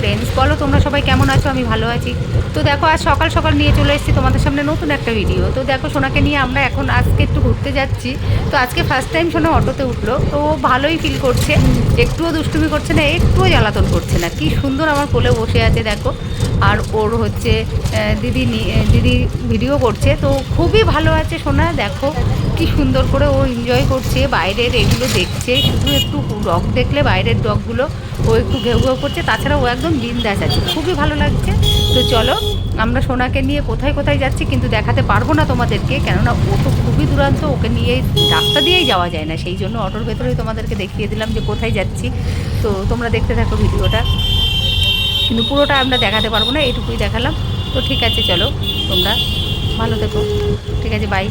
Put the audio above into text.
Friends, বলো তোমরা সবাই কেমন আছো? আমি ভালো আছি। তো দেখো আজ সকাল সকাল নিয়ে চলে এসেছি তোমাদের সামনে নতুন একটা ভিডিও। তো দেখো সোনাকে নিয়ে আমরা এখন আজকে একটু ঘুরতে যাচ্ছি। তো আজকে ফার্স্ট টাইম সোনা অটোতে উঠলো, তো ও ভালোই ফিল করছে, একটুও দুষ্টুমি করছে না, একটুও জ্বালাতন করছে না, কি সুন্দর আমার কোলে বসে আছে দেখো। আর ওর হচ্ছে দিদি ভিডিও করছে, তো খুবই ভালো আছে সোনা, দেখো কি সুন্দর করে ও এনজয় করছে, বাইরের এগুলো দেখছে, শুধু একটু ডগ দেখলে বাইরের ডগগুলো ও একটু ঘেউ ঘেউ করছে, তাছাড়া ও একদম বিন্দাস আছে, খুবই ভালো লাগছে। তো চলো আমরা সোনাকে নিয়ে কোথায় কোথায় যাচ্ছি কিন্তু দেখাতে পারবো না তোমাদেরকে, কেননা ও তো খুবই দুরান্ত, ওকে নিয়ে রাস্তা দিয়েই যাওয়া যায় না, সেই জন্য অটোর ভেতরেই তোমাদেরকে দেখিয়ে দিলাম যে কোথায় যাচ্ছি। তো তোমরা দেখতে থাকো ভিডিওটা, কিন্তু পুরোটা আমরা দেখাতে পারবো না, এইটুকুই দেখালাম। তো ঠিক আছে চলো, তোমরা ভালো থেকো, ঠিক আছে, বাই।